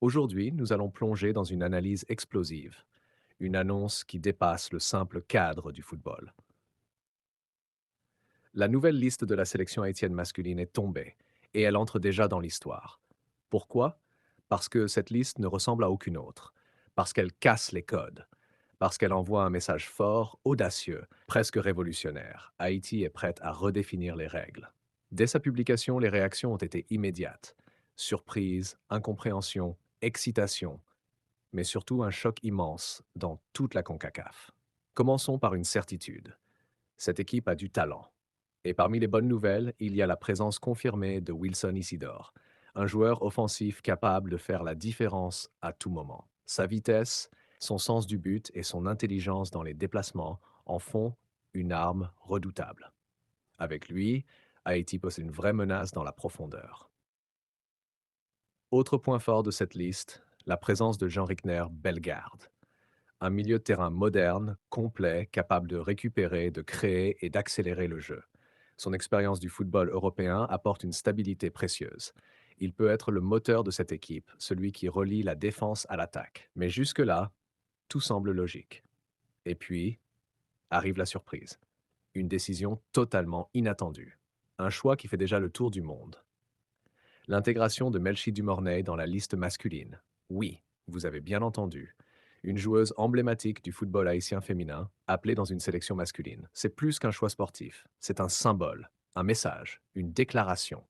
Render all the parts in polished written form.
Aujourd'hui, nous allons plonger dans une analyse explosive, une annonce qui dépasse le simple cadre du football. La nouvelle liste de la sélection haïtienne masculine est tombée, et elle entre déjà dans l'histoire. Pourquoi? Parce que cette liste ne ressemble à aucune autre, parce qu'elle casse les codes, parce qu'elle envoie un message fort, audacieux, presque révolutionnaire. Haïti est prête à redéfinir les règles. Dès sa publication, les réactions ont été immédiates. Surprise, incompréhension, excitation, mais surtout un choc immense dans toute la CONCACAF. Commençons par une certitude. Cette équipe a du talent. Et parmi les bonnes nouvelles, il y a la présence confirmée de Wilson Isidore, un joueur offensif capable de faire la différence à tout moment. Sa vitesse, son sens du but et son intelligence dans les déplacements en font une arme redoutable. Avec lui, Haïti possède une vraie menace dans la profondeur. Autre point fort de cette liste, la présence de Jean Rickner Bellegarde, un milieu de terrain moderne, complet, capable de récupérer, de créer et d'accélérer le jeu. Son expérience du football européen apporte une stabilité précieuse. Il peut être le moteur de cette équipe, celui qui relie la défense à l'attaque. Mais jusque-là, tout semble logique. Et puis, arrive la surprise. Une décision totalement inattendue. Un choix qui fait déjà le tour du monde. L'intégration de Melchi Dumornay dans la liste masculine. Oui, vous avez bien entendu. Une joueuse emblématique du football haïtien féminin, appelée dans une sélection masculine. C'est plus qu'un choix sportif, c'est un symbole, un message, une déclaration.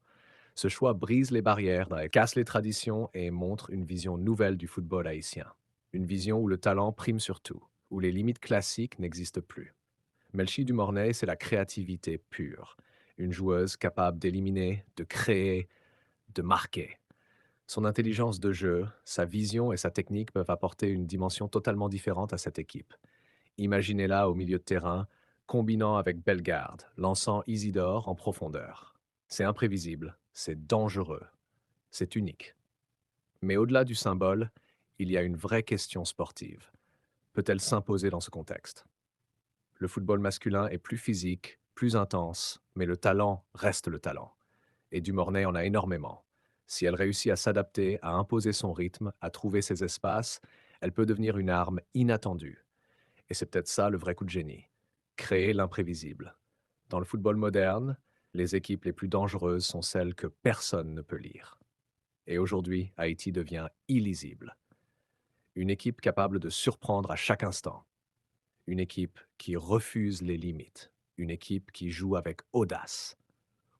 Ce choix brise les barrières, casse les traditions et montre une vision nouvelle du football haïtien. Une vision où le talent prime sur tout, où les limites classiques n'existent plus. Melchi Dumornay, c'est la créativité pure. Une joueuse capable d'éliminer, de créer, de marquer. Son intelligence de jeu, sa vision et sa technique peuvent apporter une dimension totalement différente à cette équipe. Imaginez-la au milieu de terrain, combinant avec Bellegarde, lançant Isidore en profondeur. C'est imprévisible, c'est dangereux, c'est unique. Mais au-delà du symbole, il y a une vraie question sportive. Peut-elle s'imposer dans ce contexte? Le football masculin est plus physique, plus intense, mais le talent reste le talent. Et Dumornay en a énormément. Si elle réussit à s'adapter, à imposer son rythme, à trouver ses espaces, elle peut devenir une arme inattendue. Et c'est peut-être ça le vrai coup de génie. Créer l'imprévisible. Dans le football moderne, les équipes les plus dangereuses sont celles que personne ne peut lire. Et aujourd'hui, Haïti devient illisible. Une équipe capable de surprendre à chaque instant. Une équipe qui refuse les limites. Une équipe qui joue avec audace.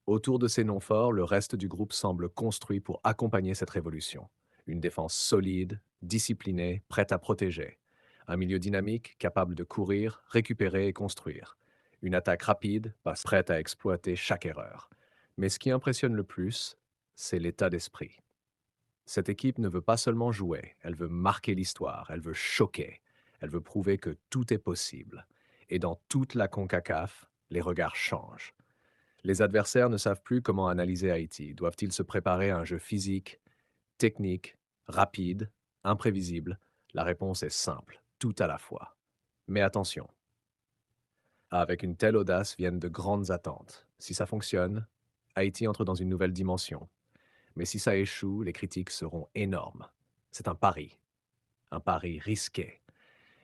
Autour de ces noms forts, le reste du groupe semble construit pour accompagner cette révolution. Une défense solide, disciplinée, prête à protéger. Un milieu dynamique, capable de courir, récupérer et construire. Une attaque rapide, prête à exploiter chaque erreur. Mais ce qui impressionne le plus, c'est l'état d'esprit. Cette équipe ne veut pas seulement jouer, elle veut marquer l'histoire, elle veut choquer, elle veut prouver que tout est possible. Et dans toute la CONCACAF, les regards changent. Les adversaires ne savent plus comment analyser Haïti. Doivent-ils se préparer à un jeu physique, technique, rapide, imprévisible? La réponse est simple, tout à la fois. Mais attention, avec une telle audace viennent de grandes attentes. Si ça fonctionne, Haïti entre dans une nouvelle dimension. Mais si ça échoue, les critiques seront énormes. C'est un pari risqué.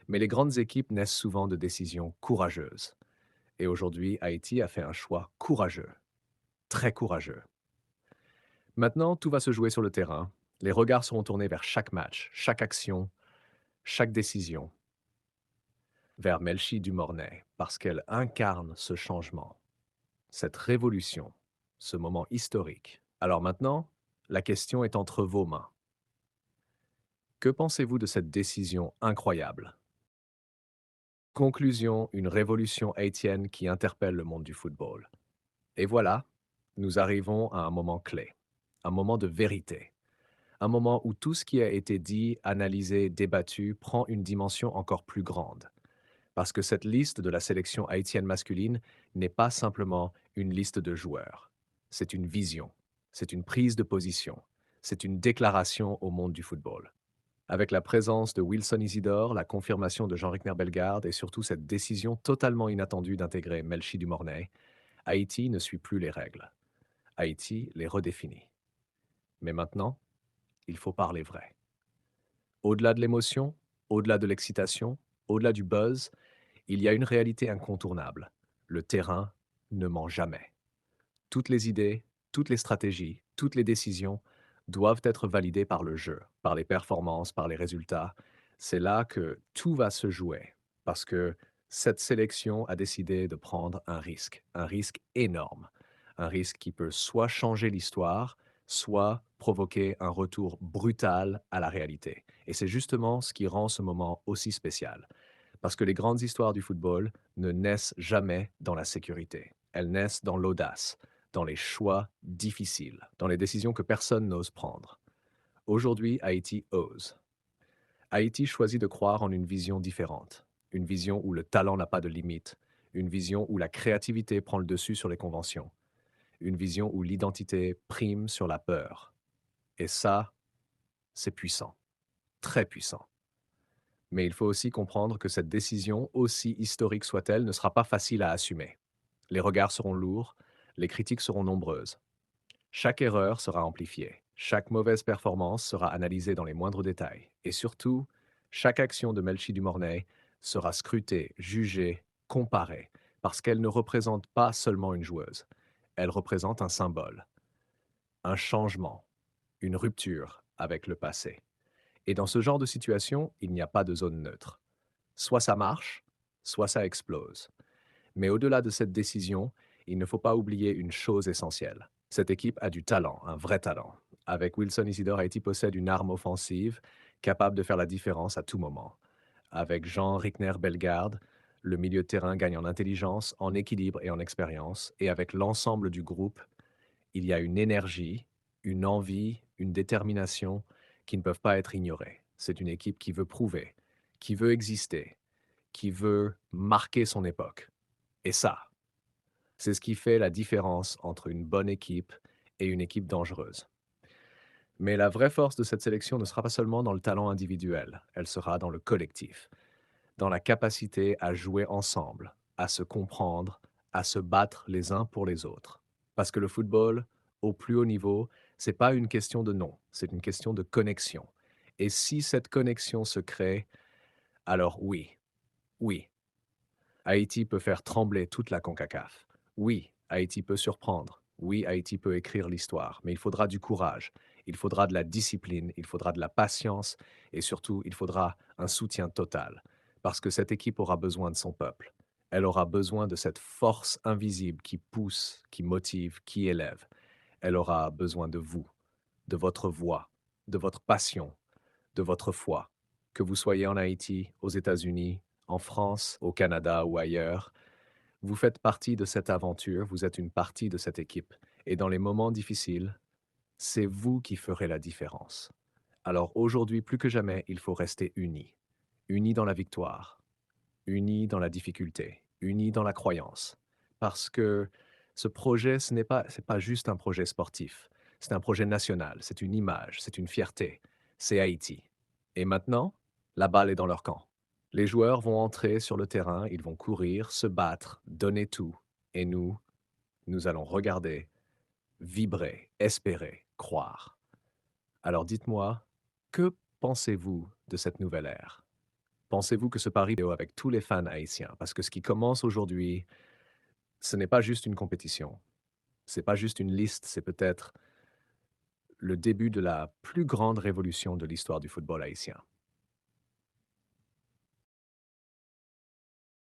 Mais les grandes équipes naissent souvent de décisions courageuses. Et aujourd'hui, Haïti a fait un choix courageux, très courageux. Maintenant, tout va se jouer sur le terrain. Les regards seront tournés vers chaque match, chaque action, chaque décision, vers Melchi Dumornay, parce qu'elle incarne ce changement, cette révolution, ce moment historique. Alors maintenant, la question est entre vos mains. Que pensez-vous de cette décision incroyable? Conclusion, une révolution haïtienne qui interpelle le monde du football. Et voilà, nous arrivons à un moment clé, un moment de vérité. Un moment où tout ce qui a été dit, analysé, débattu prend une dimension encore plus grande. Parce que cette liste de la sélection haïtienne masculine n'est pas simplement une liste de joueurs. C'est une vision, c'est une prise de position, c'est une déclaration au monde du football. Avec la présence de Wilson Isidore, la confirmation de Jean-Ric Bellegarde et surtout cette décision totalement inattendue d'intégrer Melchi Dumornay, Haïti ne suit plus les règles. Haïti les redéfinit. Mais maintenant, il faut parler vrai. Au-delà de l'émotion, au-delà de l'excitation, au-delà du buzz, il y a une réalité incontournable. Le terrain ne ment jamais. Toutes les idées, toutes les stratégies, toutes les décisions doivent être validées par le jeu, par les performances, par les résultats. C'est là que tout va se jouer, parce que cette sélection a décidé de prendre un risque énorme, un risque qui peut soit changer l'histoire, soit provoquer un retour brutal à la réalité. Et c'est justement ce qui rend ce moment aussi spécial. Parce que les grandes histoires du football ne naissent jamais dans la sécurité. Elles naissent dans l'audace, dans les choix difficiles, dans les décisions que personne n'ose prendre. Aujourd'hui, Haïti ose. Haïti choisit de croire en une vision différente, une vision où le talent n'a pas de limite, une vision où la créativité prend le dessus sur les conventions, une vision où l'identité prime sur la peur. Et ça, c'est puissant, très puissant. Mais il faut aussi comprendre que cette décision, aussi historique soit-elle, ne sera pas facile à assumer. Les regards seront lourds, les critiques seront nombreuses. Chaque erreur sera amplifiée, chaque mauvaise performance sera analysée dans les moindres détails, et surtout, chaque action de Melchi Dumornay sera scrutée, jugée, comparée, parce qu'elle ne représente pas seulement une joueuse, elle représente un symbole, un changement, une rupture avec le passé. Et dans ce genre de situation, il n'y a pas de zone neutre. Soit ça marche, soit ça explose. Mais au-delà de cette décision, il ne faut pas oublier une chose essentielle. Cette équipe a du talent, un vrai talent. Avec Wilson Isidore, Haïti possède une arme offensive capable de faire la différence à tout moment. Avec Jean Rickner Bellegarde, le milieu de terrain gagne en intelligence, en équilibre et en expérience. Et avec l'ensemble du groupe, il y a une énergie, une envie, une détermination qui ne peuvent pas être ignorées. C'est une équipe qui veut prouver, qui veut exister, qui veut marquer son époque. Et ça, c'est ce qui fait la différence entre une bonne équipe et une équipe dangereuse. Mais la vraie force de cette sélection ne sera pas seulement dans le talent individuel, elle sera dans le collectif, dans la capacité à jouer ensemble, à se comprendre, à se battre les uns pour les autres. Parce que le football, au plus haut niveau, c'est pas une question de nom, c'est une question de connexion. Et si cette connexion se crée, alors oui, oui, Haïti peut faire trembler toute la CONCACAF. Oui, Haïti peut surprendre. Oui, Haïti peut écrire l'histoire. Mais il faudra du courage, il faudra de la discipline, il faudra de la patience et surtout, il faudra un soutien total. Parce que cette équipe aura besoin de son peuple. Elle aura besoin de cette force invisible qui pousse, qui motive, qui élève. Elle aura besoin de vous, de votre voix, de votre passion, de votre foi. Que vous soyez en Haïti, aux États-Unis, en France, au Canada ou ailleurs, vous faites partie de cette aventure, vous êtes une partie de cette équipe. Et dans les moments difficiles, c'est vous qui ferez la différence. Alors aujourd'hui, plus que jamais, il faut rester unis. Unis dans la victoire, unis dans la difficulté, unis dans la croyance. Parce que ce projet, c'est pas juste un projet sportif. C'est un projet national, c'est une image, c'est une fierté. C'est Haïti. Et maintenant, la balle est dans leur camp. Les joueurs vont entrer sur le terrain, ils vont courir, se battre, donner tout. Et nous allons regarder, vibrer, espérer, croire. Alors dites-moi, que pensez-vous de cette nouvelle ère? Pensez-vous que ce pari est avec tous les fans haïtiens? Parce que ce qui commence aujourd'hui, ce n'est pas juste une compétition, c'est pas juste une liste, c'est peut-être le début de la plus grande révolution de l'histoire du football haïtien.